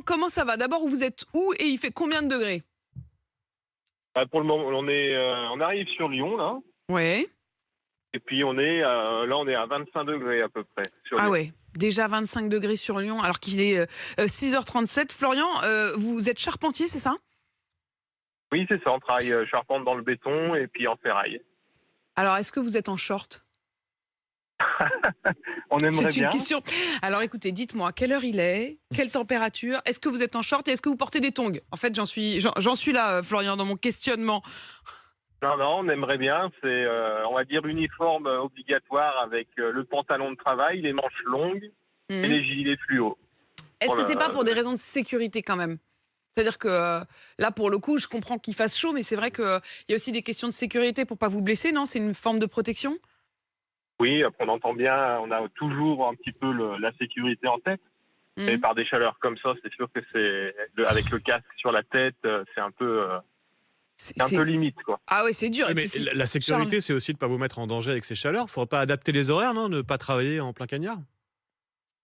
comment ça va? D'abord, vous êtes où et il fait combien de degrés? Pour le moment, on arrive sur Lyon, là, Ouais. et puis on est à 25 degrés à peu près sur Ah Lyon. ouais, déjà 25 degrés sur Lyon alors qu'il est 6h37. Florian, vous êtes charpentier, c'est ça? Oui, c'est ça, on travaille charpente dans le béton et puis en ferraille. Alors, est-ce que vous êtes en short? On aimerait C'est une bien. question. Alors écoutez, dites-moi, quelle heure il est? Quelle température? Est-ce que vous êtes en short et est-ce que vous portez des tongs? En fait, j'en suis là, Florian, dans mon questionnement. Non, non, on aimerait bien. C'est, on va dire, uniforme obligatoire avec le pantalon de travail, les manches longues et Mhm. les gilets fluo. Est-ce Pour que c'est pas le- pour des raisons de sécurité quand même? C'est-à-dire que là, pour le coup, je comprends qu'il fasse chaud, mais c'est vrai qu'il y a aussi des questions de sécurité pour pas vous blesser, non? C'est une forme de protection? Oui, après, on entend bien, on a toujours un petit peu la sécurité en tête. Et Mhm. par des chaleurs comme ça, c'est sûr que avec le casque sur la tête, C'est- c'est un peu c'est- limite, quoi. Ah ouais, c'est dur. Oui, Et puis mais si... la Charles. sécurité, c'est aussi de ne pas vous mettre en danger avec ces chaleurs. Il ne faudrait pas adapter les horaires, non? Ne pas travailler en plein cagnard?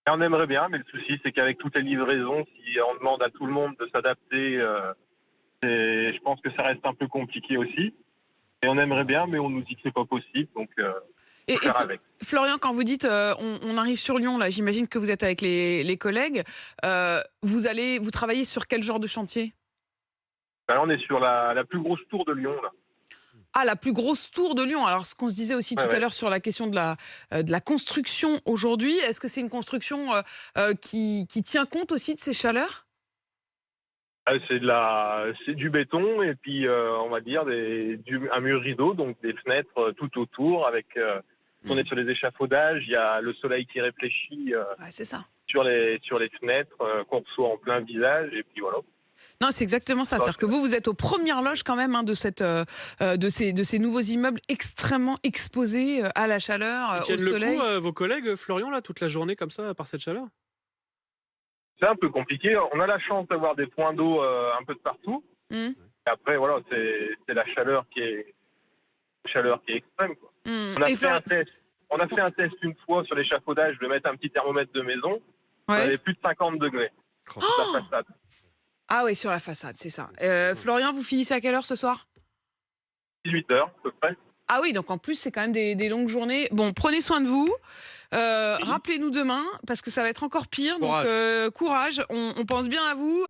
Et on aimerait bien, mais le souci, c'est qu'avec toutes les livraisons, si on demande à tout le monde de s'adapter, je pense que ça reste un peu compliqué aussi. Et on aimerait bien, mais on nous dit que c'est pas possible, donc faut Et faire avec. Florian, quand vous dites on arrive sur Lyon, là, j'imagine que vous êtes avec les collègues. Vous travaillez sur quel genre de chantier? Ben là, on est sur la plus grosse tour de Lyon, là. Ah, la plus grosse tour de Lyon. Alors, ce qu'on se disait aussi Ouais, tout à ouais. l'heure sur la question de la construction aujourd'hui, est-ce que c'est une construction qui tient compte aussi de ces chaleurs? C'est du béton et puis on va dire un mur rideau, donc des fenêtres tout autour avec. On est sur les échafaudages, il y a le soleil qui réfléchit Ouais, c'est ça. sur les fenêtres qu'on reçoit en plein visage et puis voilà. Non, c'est exactement ça. Ça, C'est-à-dire que vous êtes aux premières loges quand même, hein, de ces nouveaux immeubles extrêmement exposés à la chaleur, Ils au tiennent le coup, soleil. vos collègues, Florian, là, toute la journée comme ça, par cette chaleur? C'est un peu compliqué. On a la chance d'avoir des points d'eau un peu de partout. Mmh. Et après, voilà, c'est la chaleur qui est extrême, quoi. Mmh. On a Et fait un test. On a fait un test une fois sur l'échafaudage de mettre un petit thermomètre de maison. On Ouais. avait plus de 50 degrés Oh. sur la façade. Ah oui, sur la façade, c'est ça. Florian, vous finissez à quelle heure ce soir? 18 heures, à peu près. Ah oui, donc en plus, c'est quand même des longues journées. Bon, prenez soin de vous. Rappelez-nous demain, parce que ça va être encore pire. Courage. Donc, courage. On pense bien à vous.